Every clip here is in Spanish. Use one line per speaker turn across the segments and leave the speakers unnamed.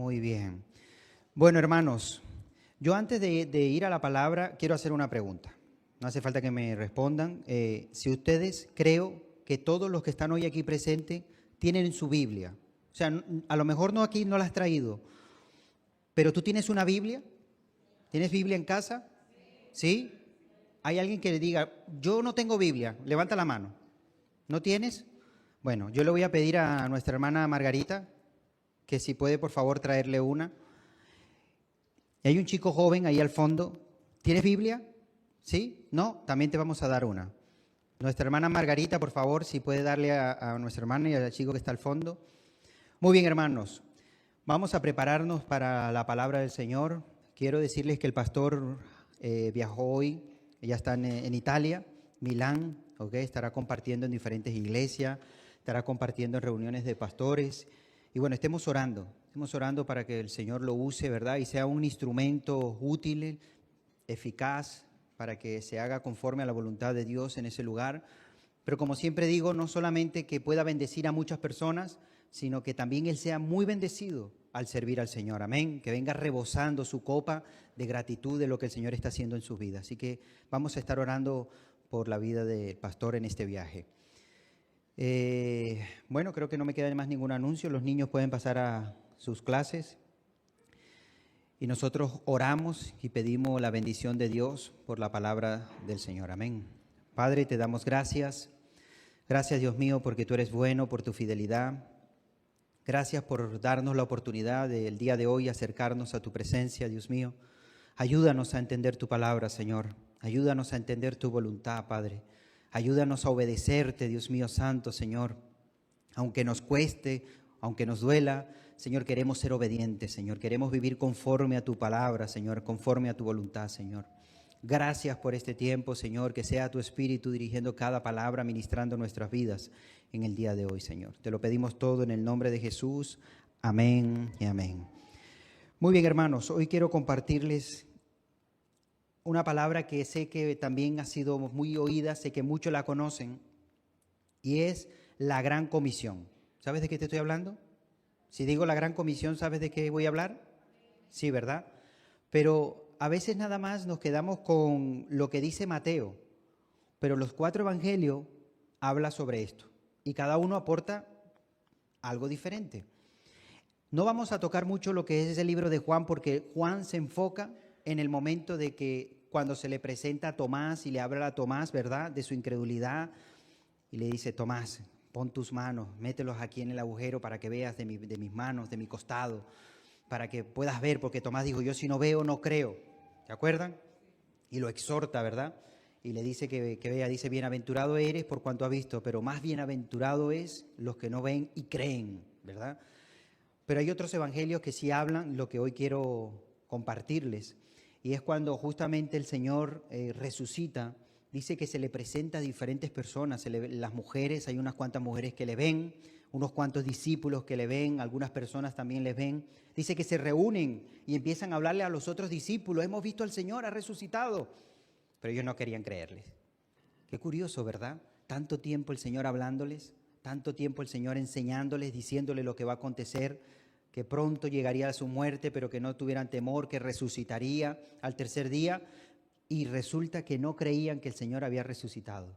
Muy bien. Bueno, hermanos, yo antes de ir a la palabra quiero hacer una pregunta. No hace falta que me respondan. Si ustedes, creo que todos los que están hoy aquí presentes tienen su Biblia. O sea, a lo mejor no aquí no la has traído, pero tú tienes una Biblia. ¿Tienes Biblia en casa? ¿Sí? ¿Hay alguien que le diga, yo no tengo Biblia? Levanta la mano. ¿No tienes? Bueno, yo le voy a pedir a nuestra hermana Margarita que si puede, por favor, traerle una. Y hay un chico joven ahí al fondo. ¿Tienes Biblia? ¿Sí? ¿No? También te vamos a dar una. Nuestra hermana Margarita, por favor, si puede darle a nuestra hermana y al chico que está al fondo. Muy bien, hermanos. Vamos a prepararnos para la palabra del Señor. Quiero decirles que el pastor viajó hoy. Ya está en Italia, Milán, ¿okay? Estará compartiendo en diferentes iglesias, estará compartiendo en reuniones de pastores. Y bueno, estemos orando para que el Señor lo use, ¿verdad? Y sea un instrumento útil, eficaz, para que se haga conforme a la voluntad de Dios en ese lugar. Pero como siempre digo, no solamente que pueda bendecir a muchas personas, sino que también Él sea muy bendecido al servir al Señor. Amén. Que venga rebosando su copa de gratitud de lo que el Señor está haciendo en su vida. Así que vamos a estar orando por la vida del pastor en este viaje. Bueno, creo que no me queda más ningún anuncio. Los niños pueden pasar a sus clases. Y nosotros oramos y pedimos la bendición de Dios por la palabra del Señor. Amén. Padre, te damos gracias. Gracias, Dios mío, porque tú eres bueno, por tu fidelidad. Gracias por darnos la oportunidad del día de hoy acercarnos a tu presencia, Dios mío. Ayúdanos a entender tu palabra, Señor. Ayúdanos a entender tu voluntad, Padre. Ayúdanos a obedecerte, Dios mío santo, Señor. Aunque nos cueste, aunque nos duela, Señor, queremos ser obedientes, Señor. Queremos vivir conforme a tu palabra, Señor, conforme a tu voluntad, Señor. Gracias por este tiempo, Señor, que sea tu Espíritu dirigiendo cada palabra, ministrando nuestras vidas en el día de hoy, Señor. Te lo pedimos todo en el nombre de Jesús. Amén y amén. Muy bien, hermanos, hoy quiero compartirles una palabra que sé que también ha sido muy oída, sé que muchos la conocen, y es la Gran Comisión. ¿Sabes de qué te estoy hablando? Si digo la Gran Comisión, ¿sabes de qué voy a hablar? Sí, ¿verdad? Pero a veces nada más nos quedamos con lo que dice Mateo, pero los 4 evangelios hablan sobre esto y cada uno aporta algo diferente. No vamos a tocar mucho lo que es ese libro de Juan, porque Juan se enfoca en el momento de que cuando se le presenta a Tomás y le habla a Tomás, ¿verdad?, de su incredulidad, y le dice: Tomás, pon tus manos, mételos aquí en el agujero para que veas de mis manos, de mi costado, para que puedas ver, porque Tomás dijo: yo si no veo, no creo. ¿Se acuerdan? Y lo exhorta, ¿verdad? Y le dice que vea, dice: bienaventurado eres por cuanto has visto, pero más bienaventurado es los que no ven y creen, ¿verdad? Pero hay otros evangelios que sí hablan lo que hoy quiero compartirles, y es cuando justamente el Señor resucita. Dice que se le presenta a diferentes personas, las mujeres, hay unas cuantas mujeres que le ven, unos cuantos discípulos que le ven, algunas personas también le ven. Dice que se reúnen y empiezan a hablarle a los otros discípulos: hemos visto al Señor, ha resucitado. Pero ellos no querían creerles. Qué curioso, ¿verdad? Tanto tiempo el Señor hablándoles, tanto tiempo el Señor enseñándoles, diciéndoles lo que va a acontecer, que pronto llegaría a su muerte, pero que no tuvieran temor, que resucitaría al tercer día. Y resulta que no creían que el Señor había resucitado.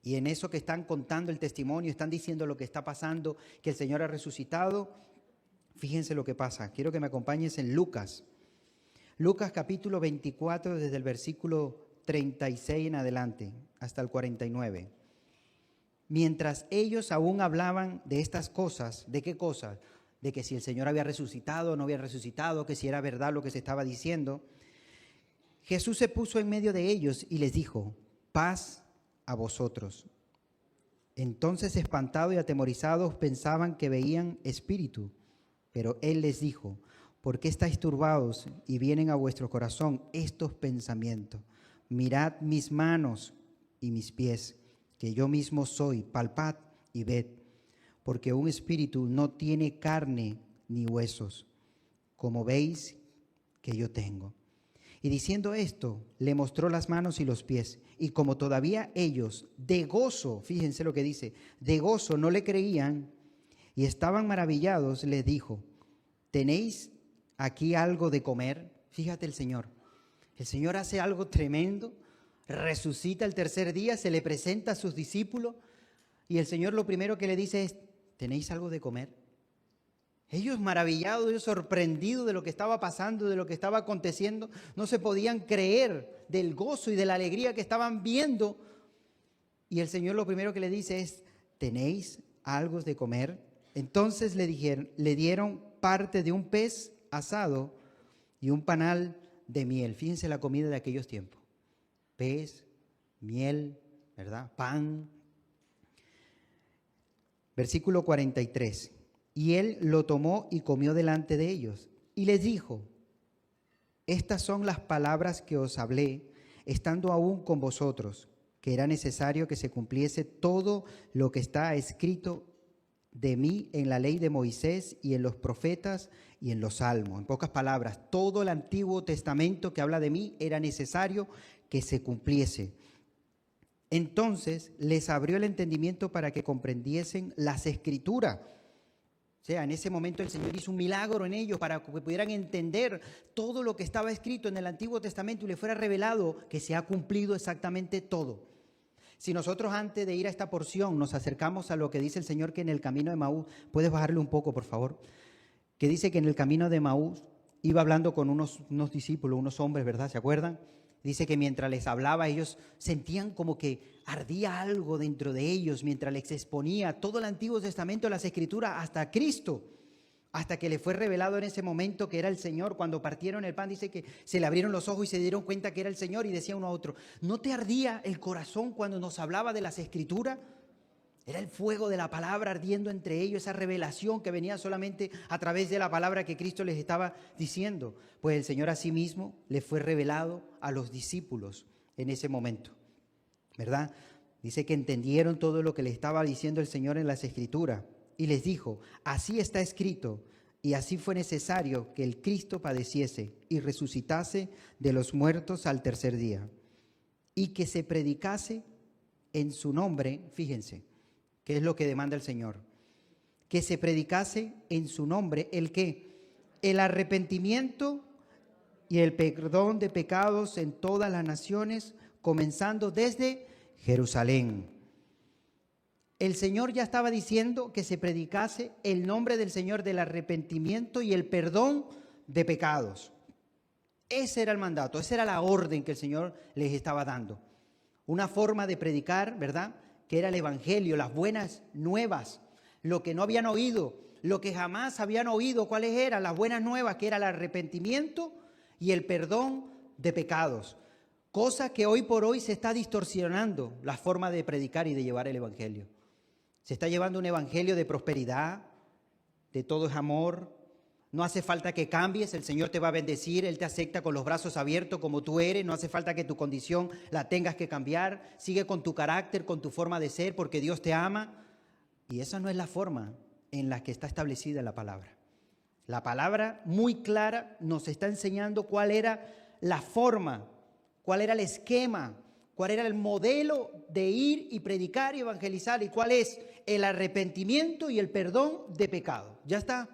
Y en eso que están contando el testimonio, están diciendo lo que está pasando, que el Señor ha resucitado, fíjense lo que pasa. Quiero que me acompañes en Lucas. Lucas capítulo 24, desde el versículo 36 en adelante, hasta el 49. Mientras ellos aún hablaban de estas cosas, ¿de qué cosas? De que si el Señor había resucitado o no había resucitado, que si era verdad lo que se estaba diciendo, Jesús se puso en medio de ellos y les dijo: paz a vosotros. Entonces, espantados y atemorizados, pensaban que veían espíritu. Pero Él les dijo: ¿por qué estáis turbados y vienen a vuestro corazón estos pensamientos? Mirad mis manos y mis pies, que yo mismo soy, palpad y ved. Porque un espíritu no tiene carne ni huesos, como veis que yo tengo. Y diciendo esto, le mostró las manos y los pies. Y como todavía ellos, de gozo, fíjense lo que dice, de gozo no le creían y estaban maravillados, les dijo: ¿tenéis aquí algo de comer? Fíjate el Señor hace algo tremendo, resucita el tercer día, se le presenta a sus discípulos y el Señor lo primero que le dice es, ¿tenéis algo de comer? Ellos maravillados, ellos sorprendidos de lo que estaba pasando, de lo que estaba aconteciendo, no se podían creer del gozo y de la alegría que estaban viendo. Y el Señor lo primero que le dice es, ¿tenéis algo de comer? Entonces le dieron parte de un pez asado y un panal de miel. Fíjense la comida de aquellos tiempos. Pez, miel, ¿verdad? Pan. Versículo 43. Y él lo tomó y comió delante de ellos. Y les dijo, estas son las palabras que os hablé, estando aún con vosotros, que era necesario que se cumpliese todo lo que está escrito de mí en la ley de Moisés y en los profetas y en los salmos. En pocas palabras, todo el Antiguo Testamento que habla de mí era necesario que se cumpliese. Entonces les abrió el entendimiento para que comprendiesen las Escrituras. O sea, en ese momento el Señor hizo un milagro en ellos para que pudieran entender todo lo que estaba escrito en el Antiguo Testamento y les fuera revelado que se ha cumplido exactamente todo. Si nosotros antes de ir a esta porción nos acercamos a lo que dice el Señor que en el camino de Emaús, puedes bajarle un poco por favor, que dice que en el camino de Emaús iba hablando con unos discípulos, unos hombres, ¿verdad? ¿Se acuerdan? Dice que mientras les hablaba ellos sentían como que ardía algo dentro de ellos mientras les exponía todo el Antiguo Testamento, las Escrituras, hasta Cristo, hasta que le fue revelado en ese momento que era el Señor. Cuando partieron el pan, dice que se le abrieron los ojos y se dieron cuenta que era el Señor y decía uno a otro, ¿no te ardía el corazón cuando nos hablaba de las Escrituras? Era el fuego de la palabra ardiendo entre ellos, esa revelación que venía solamente a través de la palabra que Cristo les estaba diciendo. Pues el Señor asimismo le fue revelado a los discípulos en ese momento, ¿verdad? Dice que entendieron todo lo que le estaba diciendo el Señor en las Escrituras y les dijo, así está escrito y así fue necesario que el Cristo padeciese y resucitase de los muertos al tercer día y que se predicase en su nombre, fíjense, ¿qué es lo que demanda el Señor? Que se predicase en su nombre el ¿qué? El arrepentimiento y el perdón de pecados en todas las naciones, comenzando desde Jerusalén. El Señor ya estaba diciendo que se predicase el nombre del Señor del arrepentimiento y el perdón de pecados. Ese era el mandato, esa era la orden que el Señor les estaba dando. Una forma de predicar, ¿verdad?, que era el evangelio, las buenas nuevas, lo que no habían oído, lo que jamás habían oído, ¿cuáles eran? Las buenas nuevas, que era el arrepentimiento y el perdón de pecados. Cosa que hoy por hoy se está distorsionando la forma de predicar y de llevar el evangelio. Se está llevando un evangelio de prosperidad, de todo es amor. No hace falta que cambies, el Señor te va a bendecir, Él te acepta con los brazos abiertos como tú eres, no hace falta que tu condición la tengas que cambiar, sigue con tu carácter, con tu forma de ser, porque Dios te ama. Y esa no es la forma en la que está establecida la palabra. La palabra muy clara nos está enseñando cuál era la forma, cuál era el esquema, cuál era el modelo de ir y predicar y evangelizar y cuál es el arrepentimiento y el perdón de pecado. Ya está.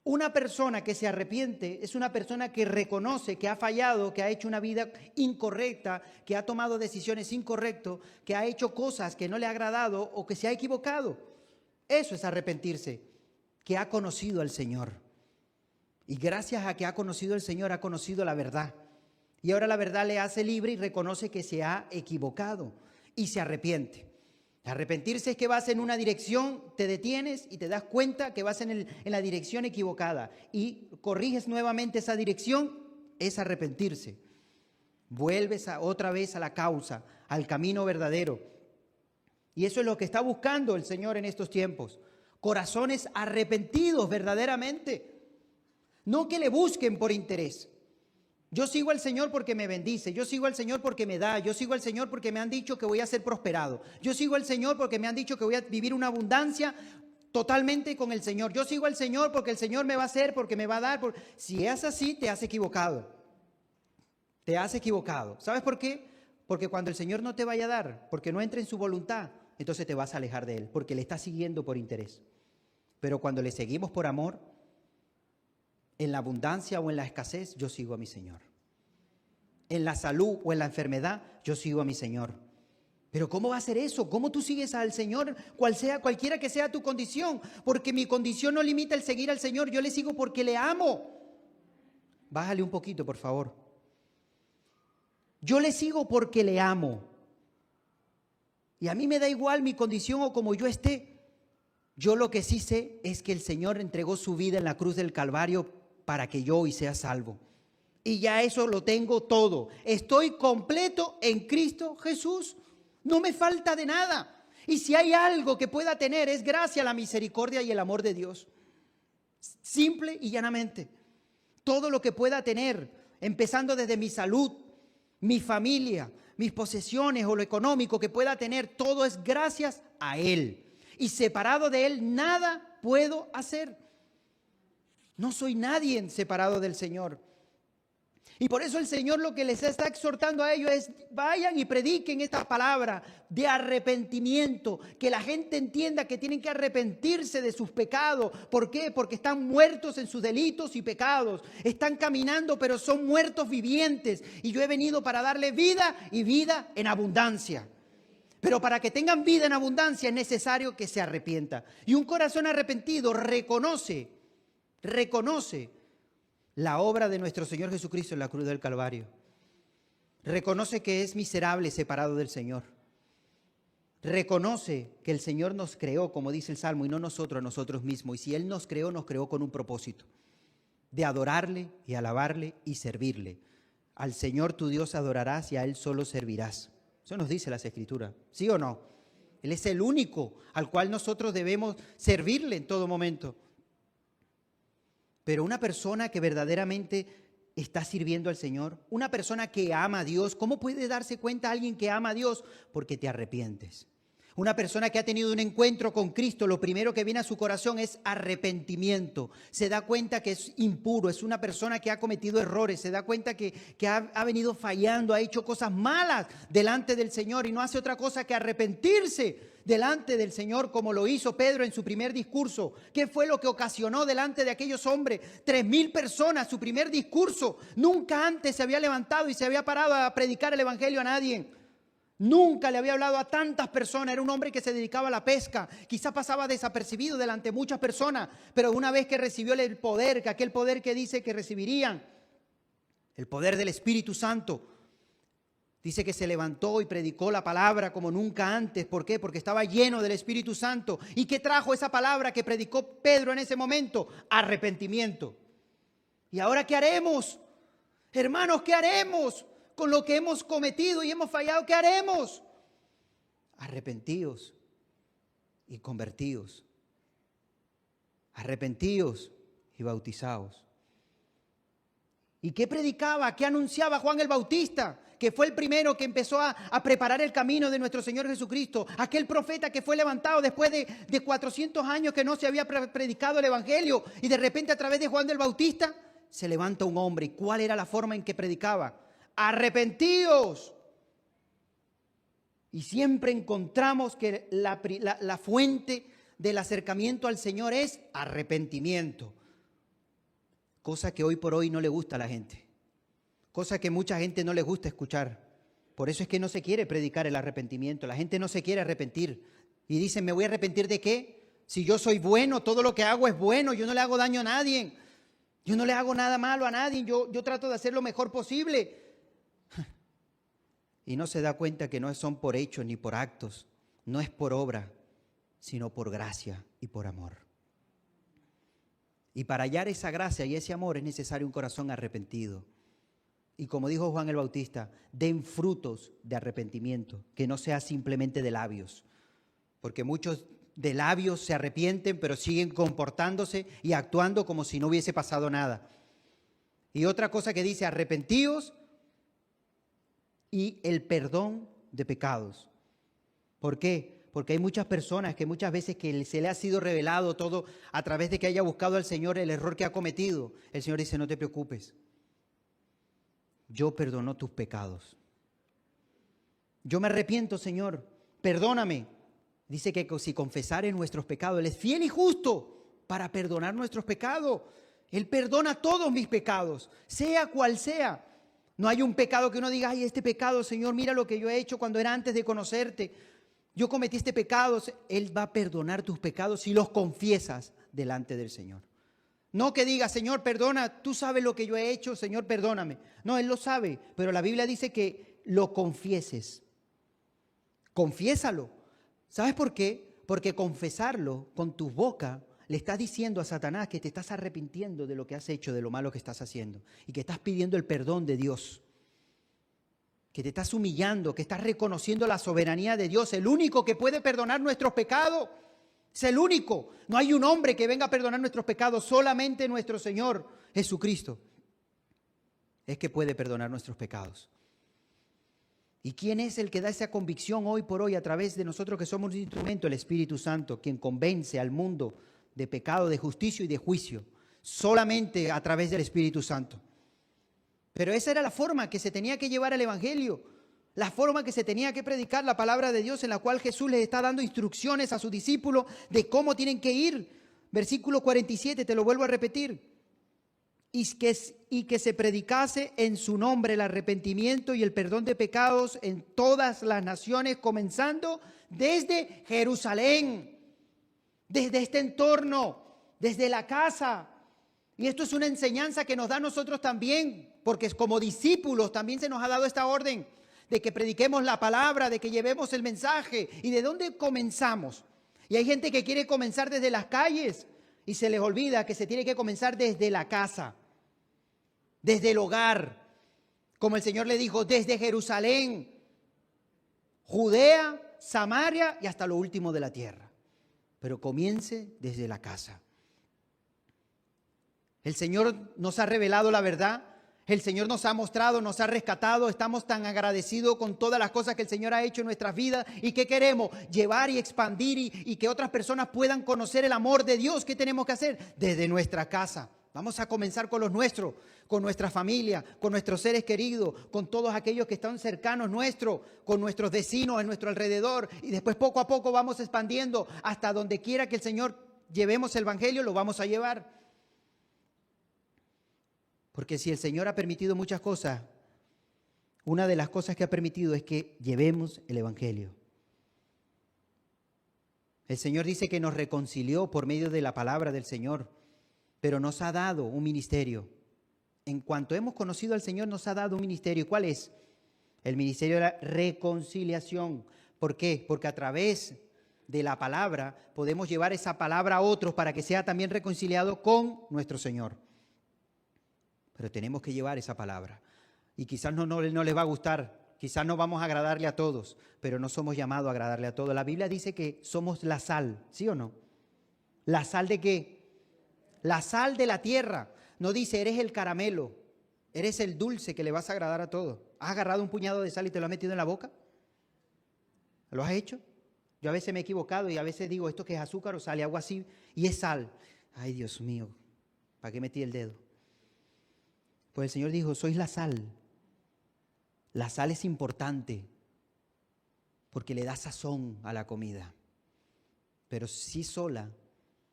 Una persona que se arrepiente es una persona que reconoce que ha fallado, que ha hecho una vida incorrecta, que ha tomado decisiones incorrectas, que ha hecho cosas que no le ha agradado o que se ha equivocado. Eso es arrepentirse, que ha conocido al Señor. Y gracias a que ha conocido al Señor, ha conocido la verdad. Y ahora la verdad le hace libre y reconoce que se ha equivocado y se arrepiente. Arrepentirse es que vas en una dirección, te detienes y te das cuenta que vas en la dirección equivocada y corriges nuevamente esa dirección, es arrepentirse. Vuelves otra vez a la causa, al camino verdadero. Y eso es lo que está buscando el Señor en estos tiempos. Corazones arrepentidos verdaderamente. No que le busquen por interés. Yo sigo al Señor porque me bendice, yo sigo al Señor porque me da, yo sigo al Señor porque me han dicho que voy a ser prosperado, yo sigo al Señor porque me han dicho que voy a vivir una abundancia totalmente con el Señor, yo sigo al Señor porque el Señor me va a hacer, porque me va a dar. Si es así, te has equivocado, te has equivocado. ¿Sabes por qué? Porque cuando el Señor no te vaya a dar, porque no entre en su voluntad, entonces te vas a alejar de Él, porque le estás siguiendo por interés. Pero cuando le seguimos por amor, En la abundancia o en la escasez, yo sigo a mi Señor. En la salud o en la enfermedad, yo sigo a mi Señor. Pero ¿cómo va a ser eso? ¿Cómo tú sigues al Señor, cualquiera que sea tu condición? Porque mi condición no limita el seguir al Señor. Yo le sigo porque le amo. Bájale un poquito, por favor. Yo le sigo porque le amo. Y a mí me da igual mi condición o como yo esté. Yo lo que sí sé es que el Señor entregó su vida en la cruz del Calvario para que yo hoy sea salvo. Y ya eso lo tengo todo. Estoy completo en Cristo Jesús. No me falta de nada. Y si hay algo que pueda tener es gracia, la misericordia y el amor de Dios. Simple y llanamente. Todo lo que pueda tener, empezando desde mi salud, mi familia, mis posesiones o lo económico que pueda tener, todo es gracias a Él. Y separado de Él, nada puedo hacer. No soy nadie separado del Señor. Y por eso el Señor lo que les está exhortando a ellos es: vayan y prediquen esta palabra de arrepentimiento, que la gente entienda que tienen que arrepentirse de sus pecados. ¿Por qué? Porque están muertos en sus delitos y pecados. Están caminando, pero son muertos vivientes. Y yo he venido para darle vida y vida en abundancia. Pero para que tengan vida en abundancia es necesario que se arrepienta. Y un corazón arrepentido reconoce la obra de nuestro Señor Jesucristo en la cruz del Calvario. Reconoce que es miserable separado del Señor. Reconoce que el Señor nos creó, como dice el Salmo, y no nosotros a nosotros mismos. Y si Él nos creó con un propósito: de adorarle y alabarle y servirle. Al Señor tu Dios adorarás y a Él solo servirás. Eso nos dice las Escrituras, ¿sí o no? Él es el único al cual nosotros debemos servirle en todo momento. Pero una persona que verdaderamente está sirviendo al Señor, una persona que ama a Dios, ¿cómo puede darse cuenta alguien que ama a Dios? Porque te arrepientes. Una persona que ha tenido un encuentro con Cristo, lo primero que viene a su corazón es arrepentimiento. Se da cuenta que es impuro, es una persona que ha cometido errores, se da cuenta que ha venido fallando, ha hecho cosas malas delante del Señor y no hace otra cosa que arrepentirse delante del Señor, como lo hizo Pedro en su primer discurso. ¿Qué fue lo que ocasionó delante de aquellos hombres? 3,000 personas, su primer discurso. Nunca antes se había levantado y se había parado a predicar el evangelio a nadie. Nunca le había hablado a tantas personas. Era un hombre que se dedicaba a la pesca. Quizá pasaba desapercibido delante de muchas personas, pero una vez que recibió el poder, que aquel poder que dice que recibirían, el poder del Espíritu Santo, dice que se levantó y predicó la palabra como nunca antes. ¿Por qué? Porque estaba lleno del Espíritu Santo. ¿Y qué trajo esa palabra que predicó Pedro en ese momento? Arrepentimiento. ¿Y ahora qué haremos? Hermanos, ¿qué haremos con lo que hemos cometido y hemos fallado? ¿Qué haremos? Arrepentíos y convertíos. Arrepentíos y bautizaos. ¿Y qué predicaba? ¿Qué anunciaba Juan el Bautista? Que fue el primero que empezó a preparar el camino de nuestro Señor Jesucristo. Aquel profeta que fue levantado después de 400 años que no se había predicado el Evangelio. Y de repente a través de Juan el Bautista se levanta un hombre. ¿Y cuál era la forma en que predicaba? Arrepentíos. Y siempre encontramos que la fuente del acercamiento al Señor es arrepentimiento. Cosa que hoy por hoy no le gusta a la gente. Cosa que mucha gente no le gusta escuchar. Por eso es que no se quiere predicar el arrepentimiento. La gente no se quiere arrepentir. Y dicen: ¿me voy a arrepentir de qué? Si yo soy bueno, todo lo que hago es bueno. Yo no le hago daño a nadie. Yo no le hago nada malo a nadie. Yo trato de hacer lo mejor posible. Y no se da cuenta que no son por hechos ni por actos. No es por obra, sino por gracia y por amor. Y para hallar esa gracia y ese amor es necesario un corazón arrepentido. Y como dijo Juan el Bautista, den frutos de arrepentimiento, que no sea simplemente de labios. Porque muchos de labios se arrepienten, pero siguen comportándose y actuando como si no hubiese pasado nada. Y otra cosa que dice: arrepentíos y el perdón de pecados. ¿Por qué? Porque hay muchas personas que muchas veces que se le ha sido revelado todo a través de que haya buscado al Señor el error que ha cometido. El Señor dice: no te preocupes. Yo perdono tus pecados. Yo me arrepiento, Señor. Perdóname. Dice que si confesaren nuestros pecados, Él es fiel y justo para perdonar nuestros pecados Él perdona todos mis pecados, sea cual sea. No hay un pecado que uno diga, ay, este pecado, Señor, mira lo que yo he hecho cuando era antes de conocerte. Yo cometí este pecado. Él va a perdonar tus pecados si los confiesas delante del Señor. No que diga, Señor, perdona, tú sabes lo que yo he hecho, Señor, perdóname. No, Él lo sabe, pero la Biblia dice que lo confieses. Confiésalo. ¿Sabes por qué? Porque confesarlo con tu boca le estás diciendo a Satanás que te estás arrepintiendo de lo que has hecho, de lo malo que estás haciendo, y que estás pidiendo el perdón de Dios, que te estás humillando, que estás reconociendo la soberanía de Dios, el único que puede perdonar nuestros pecados. Es el único. No hay un hombre que venga a perdonar nuestros pecados, solamente nuestro Señor Jesucristo es que puede perdonar nuestros pecados. ¿Y quién es el que da esa convicción hoy por hoy a través de nosotros que somos un instrumento? El Espíritu Santo, quien convence al mundo de pecado, de justicia y de juicio, solamente a través del Espíritu Santo. Pero esa era la forma que se tenía que llevar el Evangelio, la forma que se tenía que predicar la palabra de Dios, en la cual Jesús les está dando instrucciones a sus discípulos de cómo tienen que ir. Versículo 47, te lo vuelvo a repetir. Y que se predicase en su nombre el arrepentimiento y el perdón de pecados en todas las naciones, comenzando desde Jerusalén, desde este entorno, desde la casa. Y esto es una enseñanza que nos da a nosotros también, porque como discípulos también se nos ha dado esta orden de que prediquemos la palabra, de que llevemos el mensaje. ¿Y de dónde comenzamos? Y hay gente que quiere comenzar desde las calles y se les olvida que se tiene que comenzar desde la casa, desde el hogar. Como el Señor le dijo, desde Jerusalén, Judea, Samaria y hasta lo último de la tierra. Pero comience desde la casa. El Señor nos ha revelado la verdad. El Señor nos ha mostrado, nos ha rescatado. Estamos tan agradecidos con todas las cosas que el Señor ha hecho en nuestras vidas. ¿Y qué queremos? Llevar y expandir y que otras personas puedan conocer el amor de Dios. ¿Qué tenemos que hacer? Desde nuestra casa. Vamos a comenzar con los nuestros, con nuestra familia, con nuestros seres queridos, con todos aquellos que están cercanos nuestros, con nuestros vecinos en nuestro alrededor. Y después poco a poco vamos expandiendo hasta donde quiera que el Señor llevemos el Evangelio, lo vamos a llevar. Porque si el Señor ha permitido muchas cosas, una de las cosas que ha permitido es que llevemos el Evangelio. El Señor dice que nos reconcilió por medio de la palabra del Señor, pero nos ha dado un ministerio. En cuanto hemos conocido al Señor, nos ha dado un ministerio. ¿Y cuál es? El ministerio de la reconciliación. ¿Por qué? Porque a través de la palabra podemos llevar esa palabra a otros para que sea también reconciliado con nuestro Señor. Pero tenemos que llevar esa palabra. Y quizás no les va a gustar, quizás no vamos a agradarle a todos, pero no somos llamados a agradarle a todos. La Biblia dice que somos la sal, ¿sí o no? ¿La sal de qué? La sal de la tierra. No dice, eres el caramelo, eres el dulce que le vas a agradar a todos. ¿Has agarrado un puñado de sal y te lo has metido en la boca? ¿Lo has hecho? Yo a veces me he equivocado y a veces digo, ¿esto qué es azúcar o sal? Y hago así y es sal. Ay, Dios mío, ¿para qué metí el dedo? Pues el Señor dijo, sois la sal. La sal es importante porque le da sazón a la comida. Pero sí sola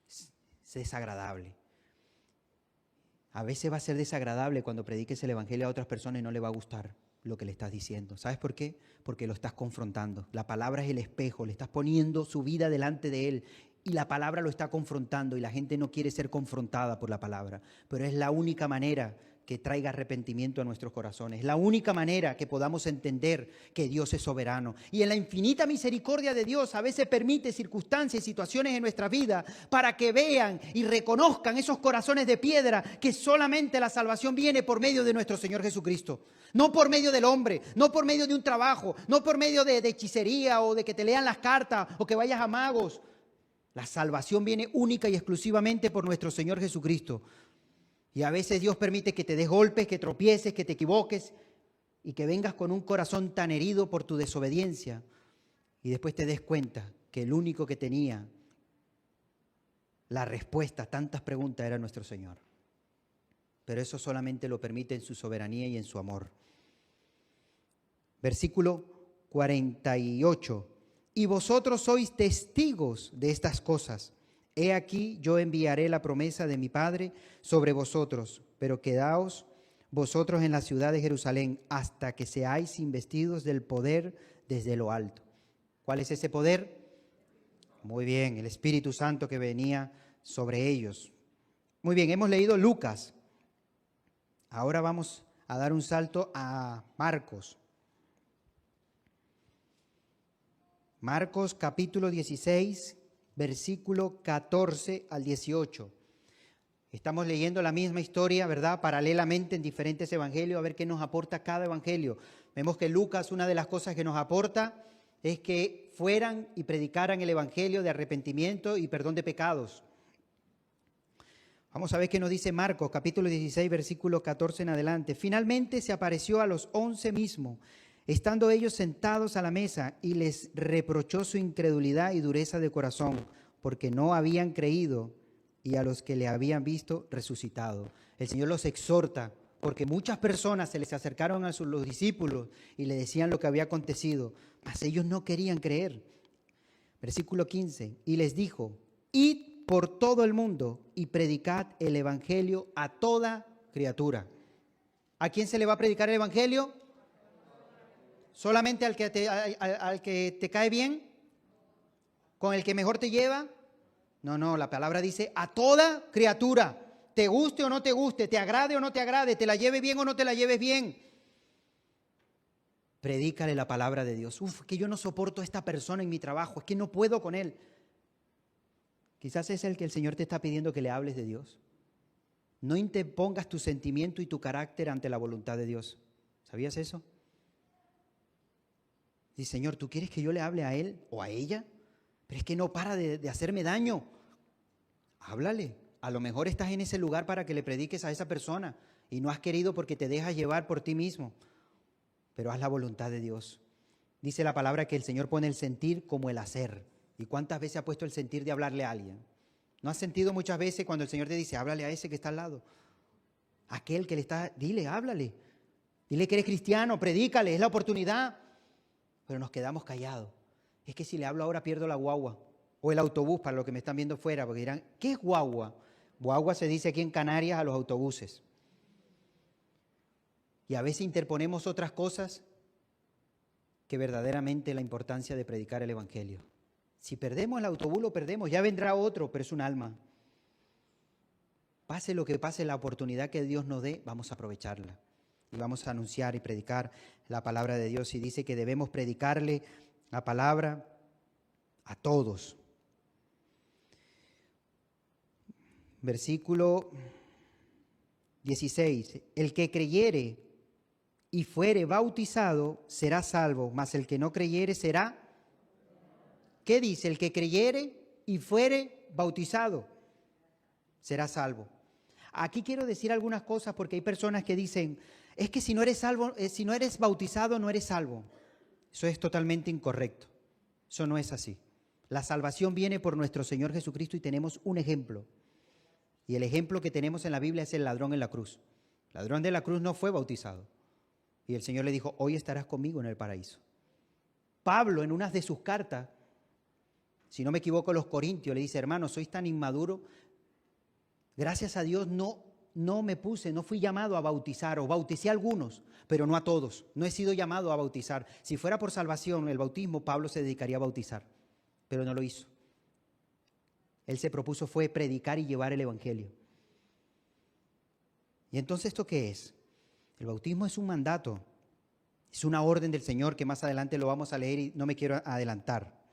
es desagradable. A veces va a ser desagradable cuando prediques el Evangelio a otras personas y no le va a gustar lo que le estás diciendo. ¿Sabes por qué? Porque lo estás confrontando. La palabra es el espejo, le estás poniendo su vida delante de él y la palabra lo está confrontando y la gente no quiere ser confrontada por la palabra. Pero es la única manera que traiga arrepentimiento a nuestros corazones. La única manera que podamos entender que Dios es soberano. Y en la infinita misericordia de Dios a veces permite circunstancias y situaciones en nuestra vida para que vean y reconozcan esos corazones de piedra que solamente la salvación viene por medio de nuestro Señor Jesucristo. No por medio del hombre, no por medio de un trabajo, no por medio de hechicería o de que te lean las cartas o que vayas a magos. La salvación viene única y exclusivamente por nuestro Señor Jesucristo. Y a veces Dios permite que te des golpes, que tropieces, que te equivoques y que vengas con un corazón tan herido por tu desobediencia y después te des cuenta que el único que tenía la respuesta a tantas preguntas era nuestro Señor. Pero eso solamente lo permite en su soberanía y en su amor. Versículo 48. Y vosotros sois testigos de estas cosas. He aquí, yo enviaré la promesa de mi Padre sobre vosotros, pero quedaos vosotros en la ciudad de Jerusalén hasta que seáis investidos del poder desde lo alto. ¿Cuál es ese poder? Muy bien, el Espíritu Santo que venía sobre ellos. Muy bien, hemos leído Lucas. Ahora vamos a dar un salto a Marcos. Marcos capítulo 16, versículo 14 al 18. Estamos leyendo la misma historia, ¿verdad? Paralelamente en diferentes evangelios, a ver qué nos aporta cada evangelio. Vemos que Lucas, una de las cosas que nos aporta es que fueran y predicaran el evangelio de arrepentimiento y perdón de pecados. Vamos a ver qué nos dice Marcos, capítulo 16, versículo 14 en adelante. Finalmente se apareció a los 11 mismos, estando ellos sentados a la mesa, y les reprochó su incredulidad y dureza de corazón, porque no habían creído, y a los que le habían visto resucitado. El Señor los exhorta, porque muchas personas se les acercaron a los discípulos y le decían lo que había acontecido, mas ellos no querían creer. Versículo 15, y les dijo: id por todo el mundo y predicad el evangelio a toda criatura. ¿A quién se le va a predicar el evangelio? ¿Solamente al que te cae bien? ¿Con el que mejor te lleva? No, la palabra dice a toda criatura. Te guste o no te guste, te agrade o no te agrade, te la lleve bien o no te la lleves bien. Predícale la palabra de Dios. Que yo no soporto a esta persona en mi trabajo, es que no puedo con él. Quizás es el que el Señor te está pidiendo que le hables de Dios. No interpongas tu sentimiento y tu carácter ante la voluntad de Dios. ¿Sabías eso? Dice: Señor, ¿tú quieres que yo le hable a él o a ella? Pero es que no para de hacerme daño. Háblale. A lo mejor estás en ese lugar para que le prediques a esa persona y no has querido porque te dejas llevar por ti mismo. Pero haz la voluntad de Dios. Dice la palabra que el Señor pone el sentir como el hacer. ¿Y cuántas veces ha puesto el sentir de hablarle a alguien? ¿No has sentido muchas veces cuando el Señor te dice: háblale a ese que está al lado? Aquel que le está, dile, háblale. Dile que eres cristiano, predícale, es la oportunidad. Pero nos quedamos callados. Es que si le hablo ahora pierdo la guagua o el autobús, para los que me están viendo fuera, porque dirán: ¿qué es guagua? Guagua se dice aquí en Canarias a los autobuses. Y a veces interponemos otras cosas que verdaderamente la importancia de predicar el evangelio. Si perdemos el autobús, lo perdemos, ya vendrá otro, pero es un alma. Pase lo que pase, la oportunidad que Dios nos dé, vamos a aprovecharla. Y vamos a anunciar y predicar la palabra de Dios. Y dice que debemos predicarle la palabra a todos. Versículo 16. El que creyere y fuere bautizado será salvo, mas el que no creyere será... ¿Qué dice? El que creyere y fuere bautizado será salvo. Aquí quiero decir algunas cosas porque hay personas que dicen: es que si no eres salvo, si no eres bautizado, no eres salvo. Eso es totalmente incorrecto. Eso no es así. La salvación viene por nuestro Señor Jesucristo y tenemos un ejemplo. Y el ejemplo que tenemos en la Biblia es el ladrón en la cruz. El ladrón de la cruz no fue bautizado. Y el Señor le dijo: hoy estarás conmigo en el paraíso. Pablo, en una de sus cartas, si no me equivoco, los Corintios, le dice: hermano, sois tan inmaduro. Gracias a Dios no fui llamado a bautizar, o bauticé a algunos, pero no a todos. No he sido llamado a bautizar. Si fuera por salvación el bautismo, Pablo se dedicaría a bautizar, pero no lo hizo. Él se propuso fue predicar y llevar el evangelio. ¿Y entonces esto qué es? El bautismo es un mandato, es una orden del Señor que más adelante lo vamos a leer y no me quiero adelantar.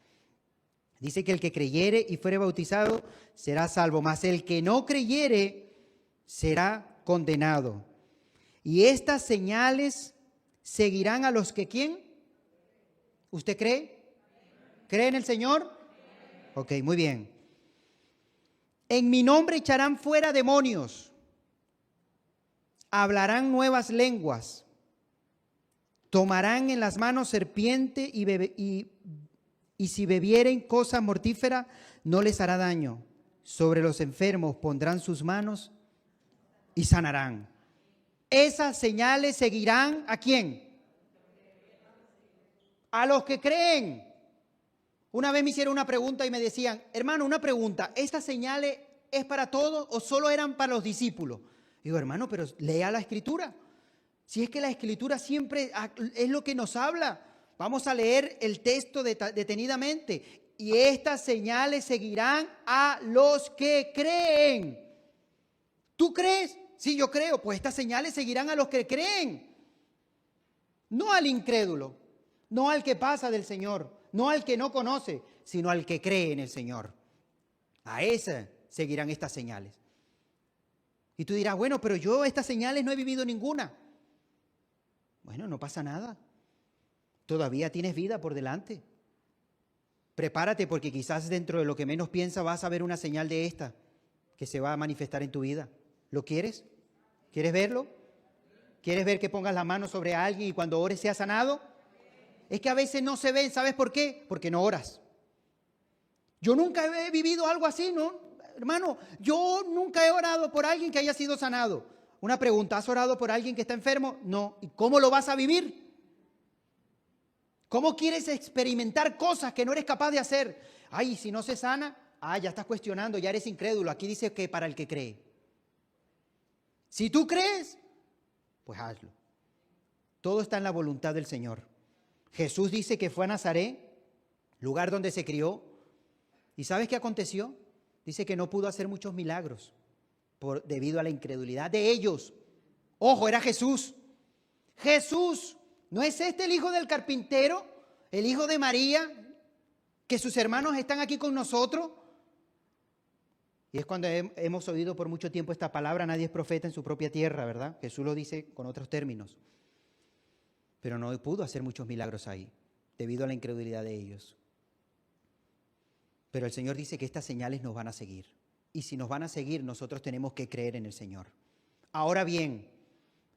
Dice que el que creyere y fuere bautizado será salvo, mas el que no creyere será condenado. Y estas señales seguirán a los que ¿quién? ¿Usted cree? ¿Cree en el Señor? Ok, muy bien. En mi nombre echarán fuera demonios, hablarán nuevas lenguas, tomarán en las manos serpiente y si bebieren cosa mortífera, no les hará daño. Sobre los enfermos pondrán sus manos y sanarán. Esas señales seguirán ¿a quién? A los que creen. Una vez me hicieron una pregunta y me decían, hermano, una pregunta, ¿estas señales es para todos o solo eran para los discípulos? Digo, hermano, pero lea la Escritura. Si es que la Escritura siempre es lo que nos habla. Vamos a leer el texto detenidamente. Y estas señales seguirán a los que creen. ¿Tú crees? Sí, yo creo. Pues estas señales seguirán a los que creen. No al incrédulo, no al que pasa del Señor, no al que no conoce, sino al que cree en el Señor. A ese seguirán estas señales. Y tú dirás, bueno, pero yo estas señales no he vivido ninguna. Bueno, no pasa nada. Todavía tienes vida por delante. Prepárate porque quizás dentro de lo que menos piensas vas a ver una señal de esta que se va a manifestar en tu vida. ¿Lo quieres? ¿Quieres verlo? ¿Quieres ver que pongas la mano sobre alguien y cuando ores sea sanado? Es que a veces no se ven, ¿sabes por qué? Porque no oras. Yo nunca he vivido algo así, ¿no? Hermano, yo nunca he orado por alguien que haya sido sanado. Una pregunta, ¿has orado por alguien que está enfermo? No. ¿Y cómo lo vas a vivir? ¿Cómo quieres experimentar cosas que no eres capaz de hacer? Ay, si no se sana, ya estás cuestionando, ya eres incrédulo. Aquí dice que para el que cree. Si tú crees, pues hazlo. Todo está en la voluntad del Señor. Jesús dice que fue a Nazaret, lugar donde se crió. ¿Y sabes qué aconteció? Dice que no pudo hacer muchos milagros debido a la incredulidad de ellos. Ojo, era Jesús. Jesús. ¿No es este el hijo del carpintero? ¿El hijo de María? ¿Que sus hermanos están aquí con nosotros? Y es cuando hemos oído por mucho tiempo esta palabra, nadie es profeta en su propia tierra, ¿verdad? Jesús lo dice con otros términos. Pero no pudo hacer muchos milagros ahí, debido a la incredulidad de ellos. Pero el Señor dice que estas señales nos van a seguir. Y si nos van a seguir, nosotros tenemos que creer en el Señor. Ahora bien,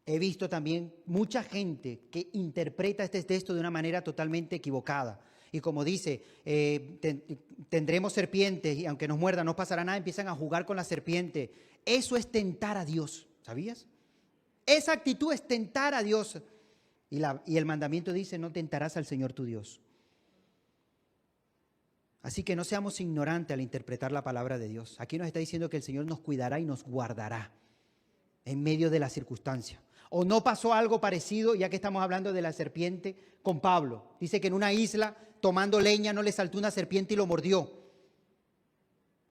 he visto también mucha gente que interpreta este texto de una manera totalmente equivocada. Y como dice, tendremos serpientes y aunque nos muerdan no pasará nada, empiezan a jugar con la serpiente. Eso es tentar a Dios, ¿sabías? Esa actitud es tentar a Dios. Y el mandamiento dice, no tentarás al Señor tu Dios. Así que no seamos ignorantes al interpretar la palabra de Dios. Aquí nos está diciendo que el Señor nos cuidará y nos guardará en medio de las circunstancias. ¿O no pasó algo parecido, ya que estamos hablando de la serpiente, con Pablo? Dice que en una isla, tomando leña, no le saltó una serpiente y lo mordió.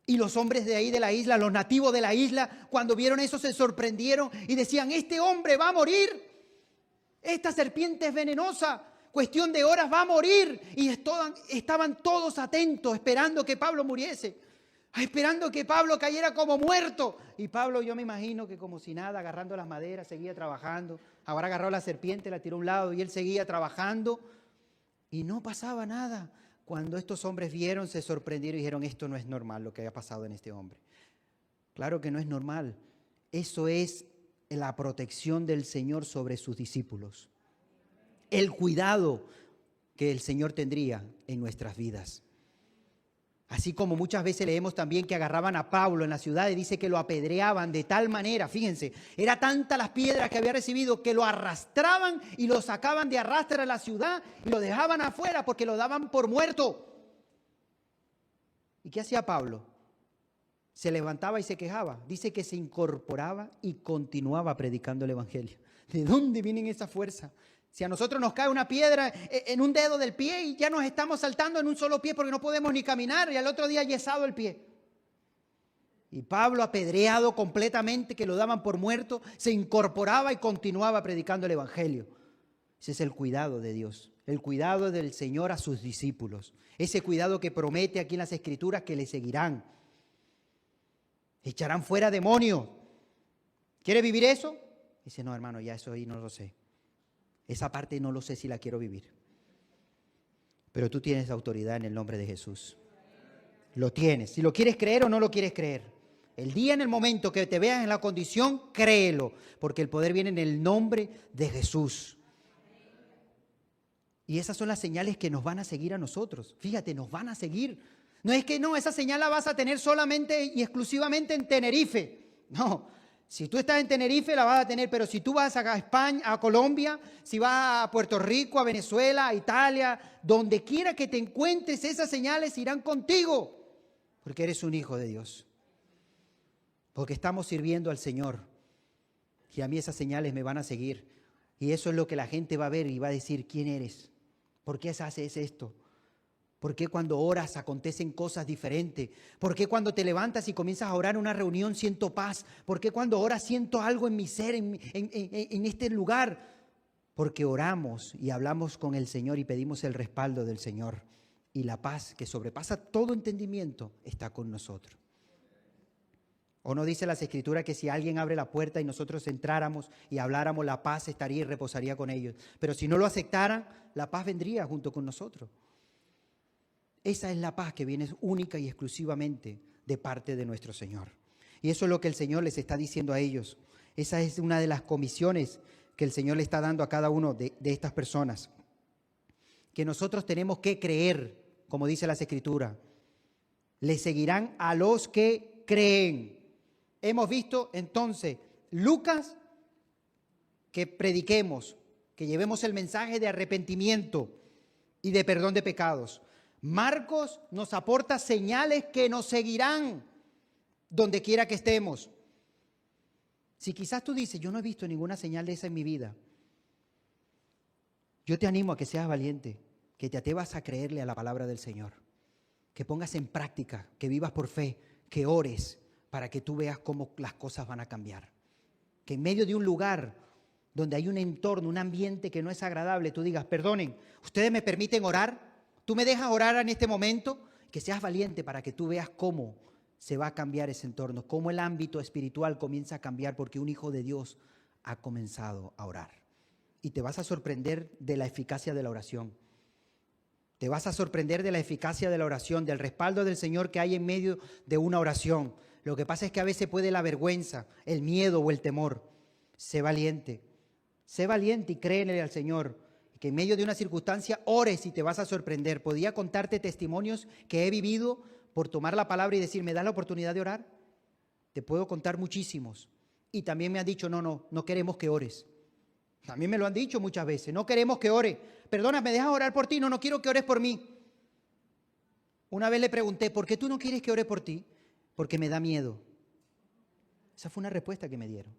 Y los hombres de ahí de la isla, los nativos de la isla, cuando vieron eso se sorprendieron y decían, este hombre va a morir. Esta serpiente es venenosa. Cuestión de horas va a morir. Y estaban todos atentos, esperando que Pablo muriese. Esperando que Pablo cayera como muerto. Y Pablo, yo me imagino que como si nada, agarrando las maderas, seguía trabajando. Ahora agarró la serpiente, la tiró a un lado y él seguía trabajando. Y no pasaba nada. Cuando estos hombres vieron, se sorprendieron y dijeron, esto no es normal lo que ha pasado en este hombre. Claro que no es normal. Eso es la protección del Señor sobre sus discípulos. El cuidado que el Señor tendría en nuestras vidas. Así como muchas veces leemos también que agarraban a Pablo en la ciudad y dice que lo apedreaban de tal manera, fíjense, era tanta las piedras que había recibido que lo arrastraban y lo sacaban de arrastre a la ciudad y lo dejaban afuera porque lo daban por muerto. ¿Y qué hacía Pablo? Se levantaba y se quejaba. Dice que se incorporaba y continuaba predicando el evangelio. ¿De dónde vienen esa fuerza? Si a nosotros nos cae una piedra en un dedo del pie y ya nos estamos saltando en un solo pie porque no podemos ni caminar y al otro día yesado el pie. Y Pablo, apedreado completamente, que lo daban por muerto, se incorporaba y continuaba predicando el evangelio. Ese es el cuidado de Dios, el cuidado del Señor a sus discípulos. Ese cuidado que promete aquí en las Escrituras que le seguirán. Echarán fuera demonios. ¿Quiere vivir eso? Dice, no, hermano, ya eso ahí no lo sé. Esa parte no lo sé si la quiero vivir. Pero tú tienes autoridad en el nombre de Jesús. Lo tienes. Si lo quieres creer o no lo quieres creer. El día, en el momento que te veas en la condición, créelo. Porque el poder viene en el nombre de Jesús. Y esas son las señales que nos van a seguir a nosotros. Fíjate, nos van a seguir. No es que no, esa señal la vas a tener solamente y exclusivamente en Tenerife. No, Si tú estás en Tenerife, la vas a tener, pero si tú vas a España, a Colombia, si vas a Puerto Rico, a Venezuela, a Italia, donde quiera que te encuentres, esas señales irán contigo, porque eres un hijo de Dios. Porque estamos sirviendo al Señor. Y a mí esas señales me van a seguir. Y eso es lo que la gente va a ver y va a decir, ¿quién eres? ¿Por qué haces esto? ¿Por qué cuando oras acontecen cosas diferentes? ¿Por qué cuando te levantas y comienzas a orar en una reunión siento paz? ¿Por qué cuando oras siento algo en mi ser, en este lugar? Porque oramos y hablamos con el Señor y pedimos el respaldo del Señor. Y la paz que sobrepasa todo entendimiento está con nosotros. ¿O no dice las Escrituras que si alguien abre la puerta y nosotros entráramos y habláramos, la paz estaría y reposaría con ellos? Pero si no lo aceptaran, la paz vendría junto con nosotros. Esa es la paz que viene única y exclusivamente de parte de nuestro Señor. Y eso es lo que el Señor les está diciendo a ellos. Esa es una de las comisiones que el Señor le está dando a cada uno de estas personas. Que nosotros tenemos que creer, como dice las Escrituras. Le seguirán a los que creen. Hemos visto entonces, Lucas, que prediquemos, que llevemos el mensaje de arrepentimiento y de perdón de pecados. Marcos nos aporta señales que nos seguirán donde quiera que estemos. Si quizás tú dices, yo no he visto ninguna señal de esa en mi vida, yo te animo a que seas valiente, que te atrevas a creerle a la palabra del Señor, que pongas en práctica, que vivas por fe, que ores para que tú veas cómo las cosas van a cambiar. Que en medio de un lugar donde hay un entorno, un ambiente que no es agradable, tú digas, perdonen, ¿ustedes me permiten orar? ¿Tú me dejas orar en este momento? Que seas valiente para que tú veas cómo se va a cambiar ese entorno, cómo el ámbito espiritual comienza a cambiar porque un hijo de Dios ha comenzado a orar. Y te vas a sorprender de la eficacia de la oración. Te vas a sorprender de la eficacia de la oración, del respaldo del Señor que hay en medio de una oración. Lo que pasa es que a veces puede la vergüenza, el miedo o el temor. Sé valiente y créele al Señor. Que en medio de una circunstancia ores y te vas a sorprender. Podía contarte testimonios que he vivido por tomar la palabra y decir, ¿me das la oportunidad de orar? Te puedo contar muchísimos. Y también me han dicho, no queremos que ores. También me lo han dicho muchas veces, no queremos que ore. Perdona, ¿me dejas orar por ti? No quiero que ores por mí. Una vez le pregunté, ¿por qué tú no quieres que ore por ti? Porque me da miedo. Esa fue una respuesta que me dieron.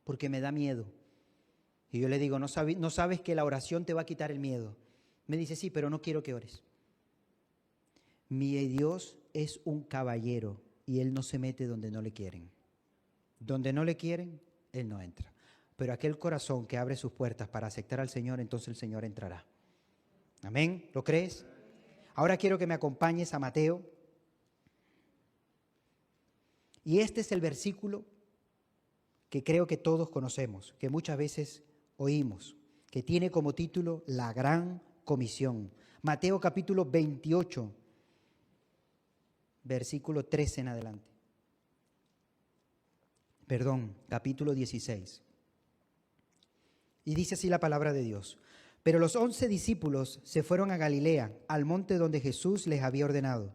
Porque me da miedo. Y yo le digo, ¿no sabes que la oración te va a quitar el miedo? Me dice, sí, pero no quiero que ores. Mi Dios es un caballero y Él no se mete donde no le quieren. Donde no le quieren, Él no entra. Pero aquel corazón que abre sus puertas para aceptar al Señor, entonces el Señor entrará. ¿Amén? ¿Lo crees? Ahora quiero que me acompañes a Mateo. Y este es el versículo que creo que todos conocemos, que muchas veces oímos, que tiene como título La Gran Comisión. Mateo capítulo 28, versículo 13 en adelante. Capítulo 16. Y dice así la palabra de Dios. Pero los 11 discípulos se fueron a Galilea, al monte donde Jesús les había ordenado.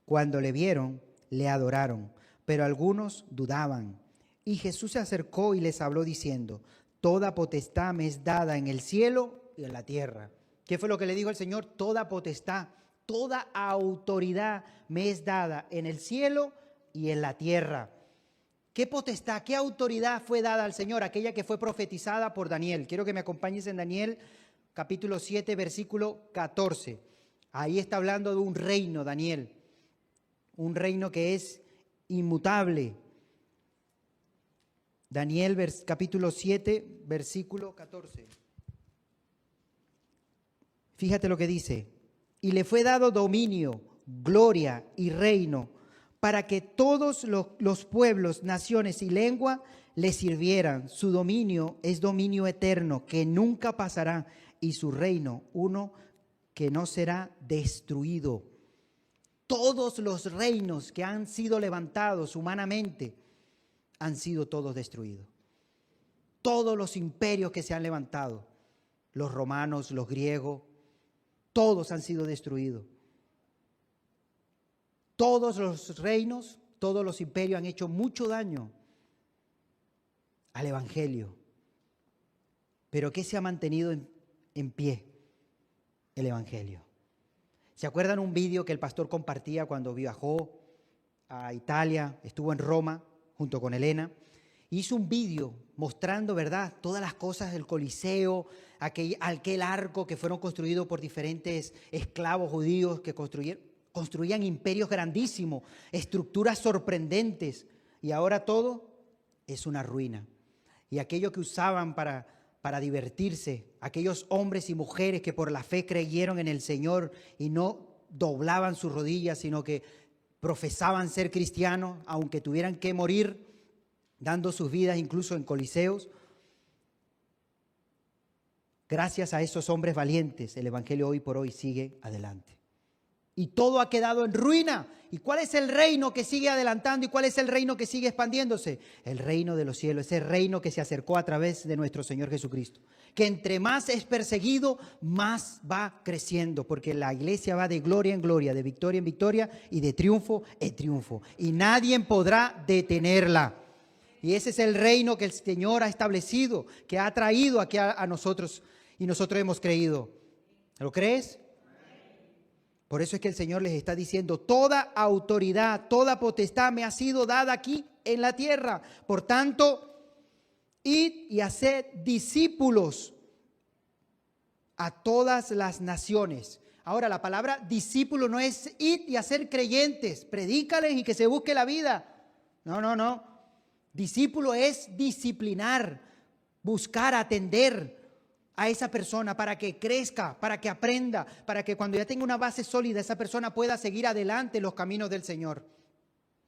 Cuando le vieron, le adoraron, pero algunos dudaban. Y Jesús se acercó y les habló diciendo, toda potestad me es dada en el cielo y en la tierra. ¿Qué fue lo que le dijo el Señor? Toda potestad, toda autoridad me es dada en el cielo y en la tierra. ¿Qué potestad, qué autoridad fue dada al Señor? Aquella que fue profetizada por Daniel. Quiero que me acompañes en Daniel capítulo 7, versículo 14. Ahí está hablando de un reino, Daniel. Un reino que es inmutable. Daniel capítulo 7, versículo 14. Fíjate lo que dice. Y le fue dado dominio, gloria y reino para que todos los pueblos, naciones y lengua le sirvieran. Su dominio es dominio eterno que nunca pasará y su reino uno que no será destruido. Todos los reinos que han sido levantados humanamente han sido todos destruidos. Todos los imperios que se han levantado, los romanos, los griegos, todos han sido destruidos. Todos los reinos, todos los imperios han hecho mucho daño al Evangelio. Pero ¿qué se ha mantenido en pie? El Evangelio. ¿Se acuerdan un vídeo que el pastor compartía cuando viajó a Italia, estuvo en Roma junto con Elena? Hizo un vídeo mostrando, ¿verdad?, todas las cosas del Coliseo, aquel arco que fueron construidos por diferentes esclavos judíos que construían imperios grandísimos, estructuras sorprendentes, y ahora todo es una ruina. Y aquello que usaban para divertirse, aquellos hombres y mujeres que por la fe creyeron en el Señor y no doblaban sus rodillas, sino que profesaban ser cristianos, aunque tuvieran que morir dando sus vidas incluso en coliseos. Gracias a esos hombres valientes, el Evangelio hoy por hoy sigue adelante. Y todo ha quedado en ruina. ¿Y cuál es el reino que sigue adelantando? ¿Y cuál es el reino que sigue expandiéndose? El reino de los cielos, ese reino que se acercó a través de nuestro Señor Jesucristo. Que entre más es perseguido, más va creciendo. Porque la iglesia va de gloria en gloria, de victoria en victoria y de triunfo en triunfo. Y nadie podrá detenerla. Y ese es el reino que el Señor ha establecido, que ha traído aquí a nosotros y nosotros hemos creído. ¿Lo crees? Por eso es que el Señor les está diciendo, toda autoridad, toda potestad me ha sido dada aquí en la tierra. Por tanto, id y haced discípulos a todas las naciones. Ahora, la palabra discípulo no es id y hacer creyentes, predícales y que se busque la vida. No. Discípulo es disciplinar, buscar, atender a esa persona para que crezca, para que aprenda, para que cuando ya tenga una base sólida, esa persona pueda seguir adelante en los caminos del Señor.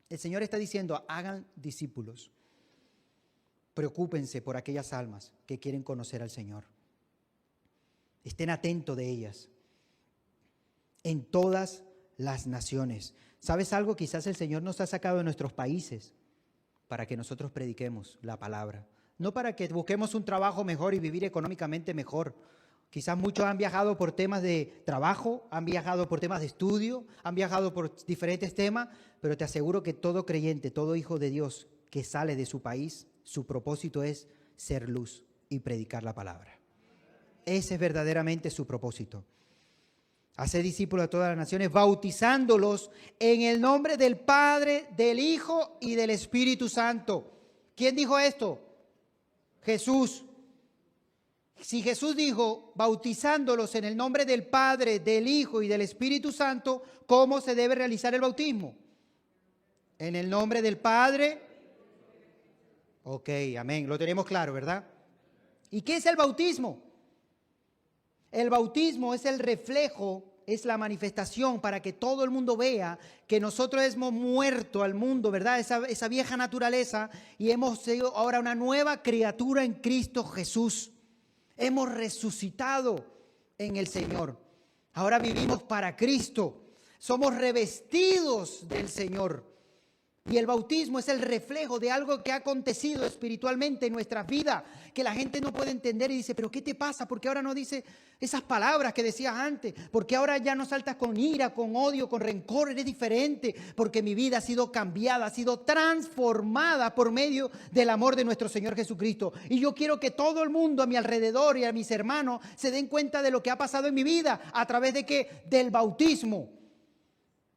El Señor está diciendo, hagan discípulos. Preocúpense por aquellas almas que quieren conocer al Señor. Estén atentos de ellas. En todas las naciones. ¿Sabes algo? Quizás el Señor nos ha sacado de nuestros países para que nosotros prediquemos la palabra. No para que busquemos un trabajo mejor y vivir económicamente mejor. Quizás muchos han viajado por temas de trabajo, han viajado por temas de estudio, han viajado por diferentes temas, pero te aseguro que todo creyente, todo hijo de Dios que sale de su país, su propósito es ser luz y predicar la palabra. Ese es verdaderamente su propósito. Hacer discípulos a todas las naciones, bautizándolos en el nombre del Padre, del Hijo y del Espíritu Santo. ¿Quién dijo esto? Jesús. Si Jesús dijo, bautizándolos en el nombre del Padre, del Hijo y del Espíritu Santo, ¿cómo se debe realizar el bautismo? En el nombre del Padre. Ok, amén. Lo tenemos claro, ¿verdad? ¿Y qué es el bautismo? El bautismo es el reflejo, es la manifestación para que todo el mundo vea que nosotros hemos muerto al mundo, ¿verdad? Esa vieja naturaleza, y hemos sido ahora una nueva criatura en Cristo Jesús. Hemos resucitado en el Señor. Ahora vivimos para Cristo. Somos revestidos del Señor. Y el bautismo es el reflejo de algo que ha acontecido espiritualmente en nuestras vidas, que la gente no puede entender y dice, ¿pero qué te pasa? ¿Por qué ahora no dice esas palabras que decías antes? ¿Por qué ahora ya no saltas con ira, con odio, con rencor? Eres diferente, porque mi vida ha sido cambiada, ha sido transformada por medio del amor de nuestro Señor Jesucristo. Y yo quiero que todo el mundo a mi alrededor y a mis hermanos se den cuenta de lo que ha pasado en mi vida a través de ¿qué? Del bautismo.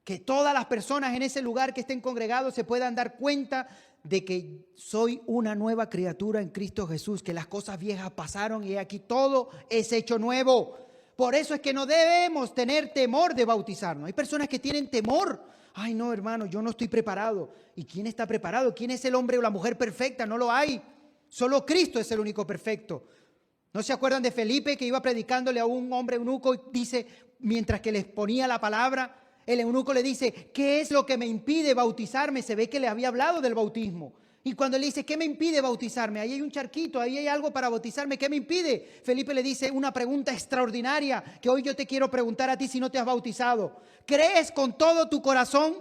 Que todas las personas en ese lugar que estén congregados se puedan dar cuenta de que soy una nueva criatura en Cristo Jesús, que las cosas viejas pasaron y aquí todo es hecho nuevo. Por eso es que no debemos tener temor de bautizarnos. Hay personas que tienen temor. Ay, no, hermano, yo no estoy preparado. ¿Y quién está preparado? ¿Quién es el hombre o la mujer perfecta? No lo hay. Solo Cristo es el único perfecto. ¿No se acuerdan de Felipe que iba predicándole a un hombre eunuco y dice, mientras que les ponía la palabra, el eunuco le dice, ¿qué es lo que me impide bautizarme? Se ve que le había hablado del bautismo. Y cuando le dice, ¿qué me impide bautizarme? Ahí hay un charquito, ahí hay algo para bautizarme. ¿Qué me impide? Felipe le dice una pregunta extraordinaria que hoy yo te quiero preguntar a ti si no te has bautizado. ¿Crees con todo tu corazón?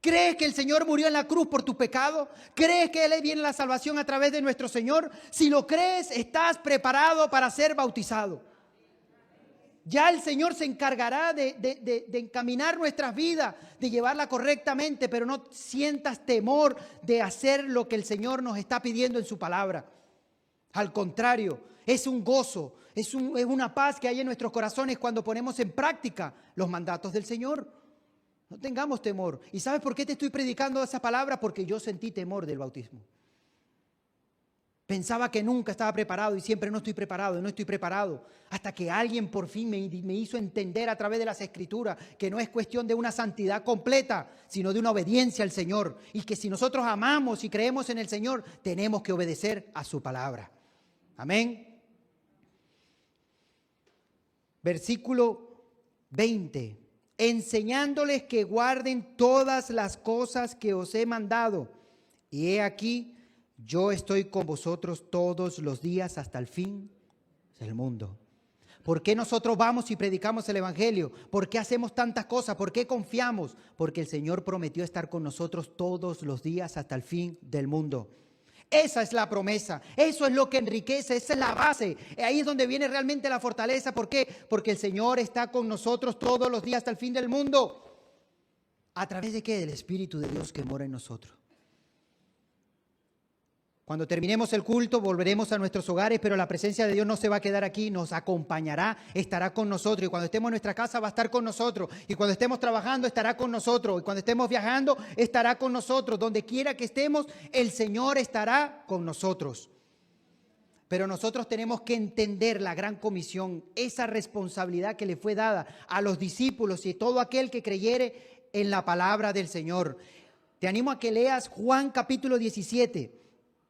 ¿Crees que el Señor murió en la cruz por tu pecado? ¿Crees que Él viene la salvación a través de nuestro Señor? Si lo crees, estás preparado para ser bautizado. Ya el Señor se encargará de encaminar nuestras vidas, de llevarla correctamente, pero no sientas temor de hacer lo que el Señor nos está pidiendo en su palabra. Al contrario, es un gozo, es una paz que hay en nuestros corazones cuando ponemos en práctica los mandatos del Señor. No tengamos temor. ¿Y sabes por qué te estoy predicando esa palabra? Porque yo sentí temor del bautismo. Pensaba que nunca estaba preparado y siempre no estoy preparado, hasta que alguien por fin me hizo entender a través de las Escrituras que no es cuestión de una santidad completa, sino de una obediencia al Señor, y que si nosotros amamos y creemos en el Señor, tenemos que obedecer a su palabra. Amén. Versículo 20. Enseñándoles que guarden todas las cosas que os he mandado, y he aquí, yo estoy con vosotros todos los días hasta el fin del mundo. ¿Por qué nosotros vamos y predicamos el Evangelio? ¿Por qué hacemos tantas cosas? ¿Por qué confiamos? Porque el Señor prometió estar con nosotros todos los días hasta el fin del mundo. Esa es la promesa, eso es lo que enriquece, esa es la base. Ahí es donde viene realmente la fortaleza. ¿Por qué? Porque el Señor está con nosotros todos los días hasta el fin del mundo. ¿A través de qué? Del Espíritu de Dios que mora en nosotros. Cuando terminemos el culto, volveremos a nuestros hogares, pero la presencia de Dios no se va a quedar aquí, nos acompañará, estará con nosotros. Y cuando estemos en nuestra casa va a estar con nosotros. Y cuando estemos trabajando estará con nosotros. Y cuando estemos viajando estará con nosotros. Donde quiera que estemos, el Señor estará con nosotros. Pero nosotros tenemos que entender la gran comisión, esa responsabilidad que le fue dada a los discípulos y todo aquel que creyere en la palabra del Señor. Te animo a que leas Juan capítulo 17.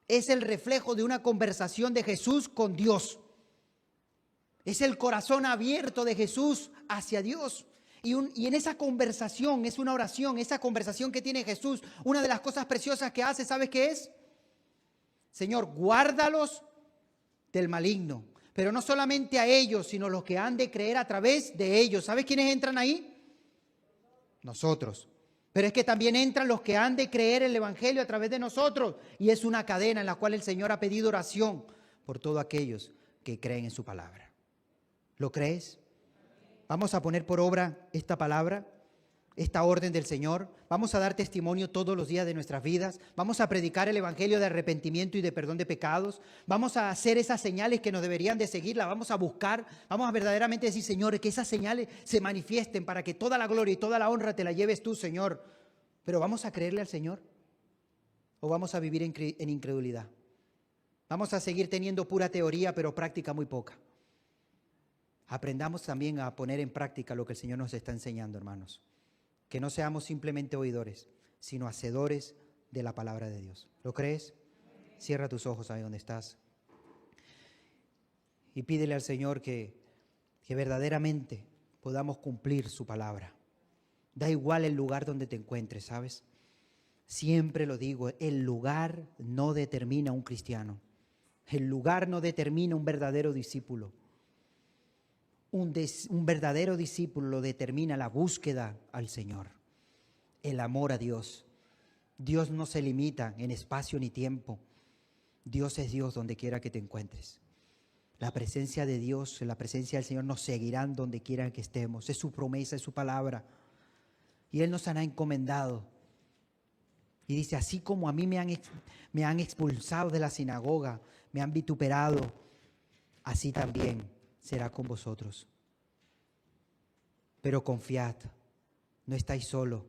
Es el reflejo de una conversación de Jesús con Dios. Es el corazón abierto de Jesús hacia Dios. Y en esa conversación, es una oración, esa conversación que tiene Jesús, una de las cosas preciosas que hace, ¿sabes qué es? Señor, guárdalos del maligno. Pero no solamente a ellos, sino los que han de creer a través de ellos. ¿Sabes quiénes entran ahí? Nosotros. Pero es que también entran los que han de creer el Evangelio a través de nosotros. Y es una cadena en la cual el Señor ha pedido oración por todos aquellos que creen en su palabra. ¿Lo crees? Vamos a poner por obra esta palabra, esta orden del Señor. Vamos a dar testimonio todos los días de nuestras vidas. Vamos a predicar el Evangelio de arrepentimiento y de perdón de pecados. Vamos a hacer esas señales que nos deberían de seguir. Las vamos a buscar. Vamos a verdaderamente decir, Señor, que esas señales se manifiesten para que toda la gloria y toda la honra te la lleves tú, Señor. Pero ¿vamos a creerle al Señor? ¿O vamos a vivir en incredulidad? Vamos a seguir teniendo pura teoría, pero práctica muy poca. Aprendamos también a poner en práctica lo que el Señor nos está enseñando, hermanos. Que no seamos simplemente oidores, sino hacedores de la palabra de Dios. ¿Lo crees? Cierra tus ojos ahí donde estás. Y pídele al Señor que verdaderamente podamos cumplir su palabra. Da igual el lugar donde te encuentres, ¿sabes? Siempre lo digo, el lugar no determina un cristiano. El lugar no determina un verdadero discípulo. Un verdadero discípulo lo determina la búsqueda al Señor, el amor a Dios. Dios no se limita en espacio ni tiempo. Dios es Dios donde quiera que te encuentres. La presencia de Dios, la presencia del Señor nos seguirán donde quiera que estemos. Es su promesa, es su palabra. Y Él nos ha encomendado. Y dice, así como a mí me han expulsado de la sinagoga, me han vituperado, así también será con vosotros. Pero confiad, no estáis solos.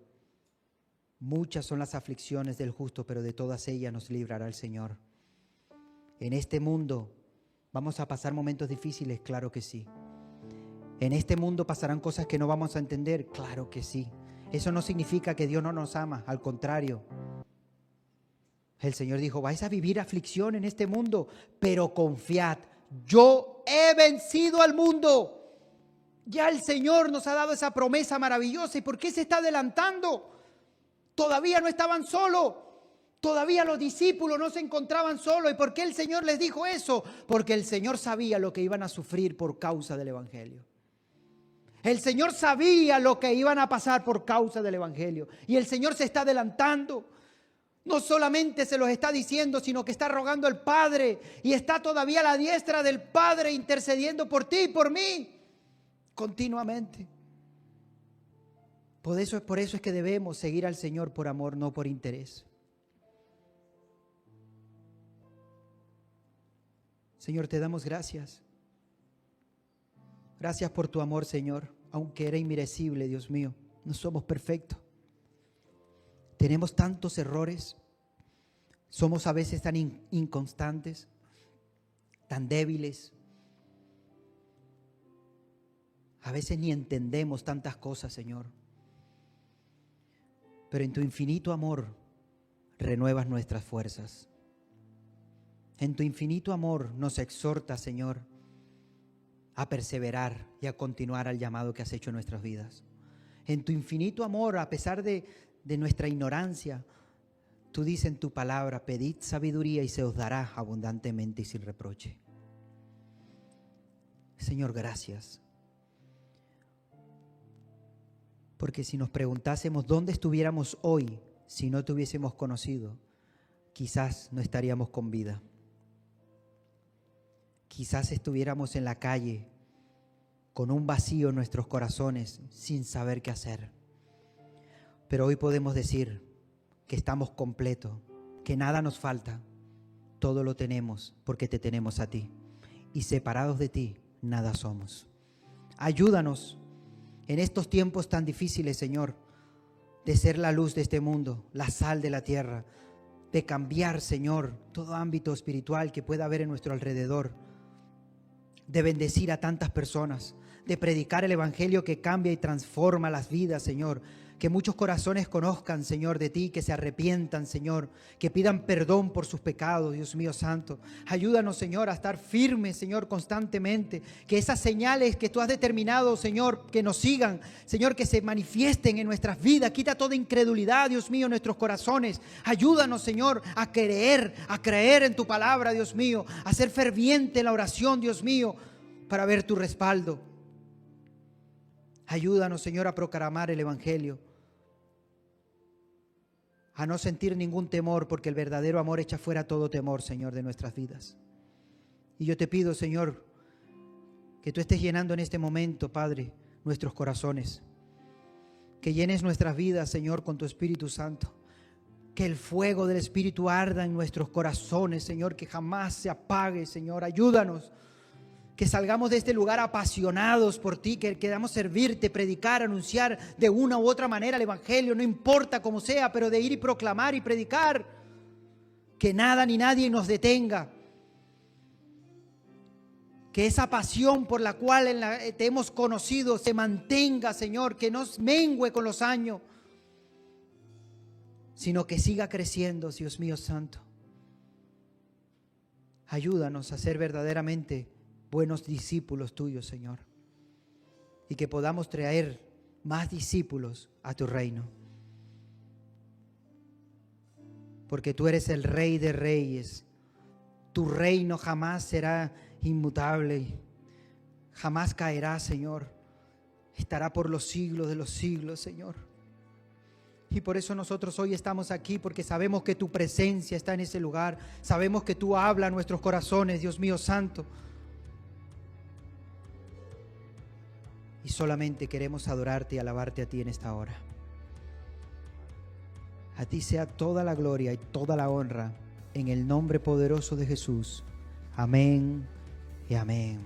Muchas son las aflicciones del justo, pero de todas ellas nos librará el Señor. En este mundo vamos a pasar momentos difíciles, claro que sí. En este mundo pasarán cosas que no vamos a entender, claro que sí. Eso no significa que Dios no nos ama, al contrario. El Señor dijo, vais a vivir aflicción en este mundo, pero confiad, yo he vencido al mundo. Ya el Señor nos ha dado esa promesa maravillosa. ¿Y por qué se está adelantando? Todavía no estaban solos. Todavía los discípulos no se encontraban solos. ¿Y por qué el Señor les dijo eso? Porque el Señor sabía lo que iban a sufrir por causa del Evangelio. El Señor sabía lo que iban a pasar por causa del Evangelio. Y el Señor se está adelantando. No solamente se los está diciendo, sino que está rogando al Padre. Y está todavía a la diestra del Padre intercediendo por ti y por mí. continuamente. Por eso es que debemos seguir al Señor por amor, no por interés. Señor, te damos gracias. Gracias por tu amor, Señor. Aunque era inmerecible, Dios mío, no somos perfectos. Tenemos tantos errores. Somos a veces tan inconstantes, tan débiles. A veces ni entendemos tantas cosas, Señor. Pero en tu infinito amor renuevas nuestras fuerzas. En tu infinito amor nos exhorta, Señor, a perseverar y a continuar al llamado que has hecho en nuestras vidas. En tu infinito amor, a pesar de nuestra ignorancia, tú dices en tu palabra: pedid sabiduría y se os dará abundantemente y sin reproche. Señor, gracias. Porque si nos preguntásemos dónde estuviéramos hoy si no te hubiésemos conocido, quizás no estaríamos con vida. Quizás estuviéramos en la calle con un vacío en nuestros corazones sin saber qué hacer. Pero hoy podemos decir que estamos completos, que nada nos falta. Todo lo tenemos porque te tenemos a ti. Y separados de ti, nada somos. Ayúdanos en estos tiempos tan difíciles, Señor, de ser la luz de este mundo, la sal de la tierra, de cambiar, Señor, todo ámbito espiritual que pueda haber en nuestro alrededor, de bendecir a tantas personas, de predicar el evangelio que cambia y transforma las vidas, Señor. Que muchos corazones conozcan, Señor, de ti, que se arrepientan, Señor, que pidan perdón por sus pecados, Dios mío santo. Ayúdanos, Señor, a estar firmes, Señor, constantemente. Que esas señales que tú has determinado, Señor, que nos sigan, Señor, que se manifiesten en nuestras vidas. Quita toda incredulidad, Dios mío, en nuestros corazones. Ayúdanos, Señor, a creer en tu palabra, Dios mío, a ser ferviente en la oración, Dios mío, para ver tu respaldo. Ayúdanos, Señor, a proclamar el evangelio, a no sentir ningún temor, porque el verdadero amor echa fuera todo temor, Señor, de nuestras vidas. Y yo te pido, Señor, que tú estés llenando en este momento, Padre, nuestros corazones, que llenes nuestras vidas, Señor, con tu Espíritu Santo, que el fuego del Espíritu arda en nuestros corazones, Señor, que jamás se apague, Señor. Ayúdanos, que salgamos de este lugar apasionados por ti, que queramos servirte, predicar, anunciar de una u otra manera el evangelio, no importa cómo sea, pero de ir y proclamar y predicar, que nada ni nadie nos detenga, que esa pasión por la cual te hemos conocido se mantenga, Señor, que no mengüe con los años, sino que siga creciendo, Dios mío santo. Ayúdanos a ser verdaderamente buenos discípulos tuyos, Señor, y que podamos traer más discípulos a tu reino, porque tú eres el Rey de Reyes. Tu reino jamás será inmutable, jamás caerá, Señor, estará por los siglos de los siglos, Señor. Y por eso nosotros hoy estamos aquí, porque sabemos que tu presencia está en ese lugar, sabemos que tú hablas a nuestros corazones, Dios mío santo. Y solamente queremos adorarte y alabarte a ti en esta hora. A ti sea toda la gloria y toda la honra, en el nombre poderoso de Jesús. Amén y amén.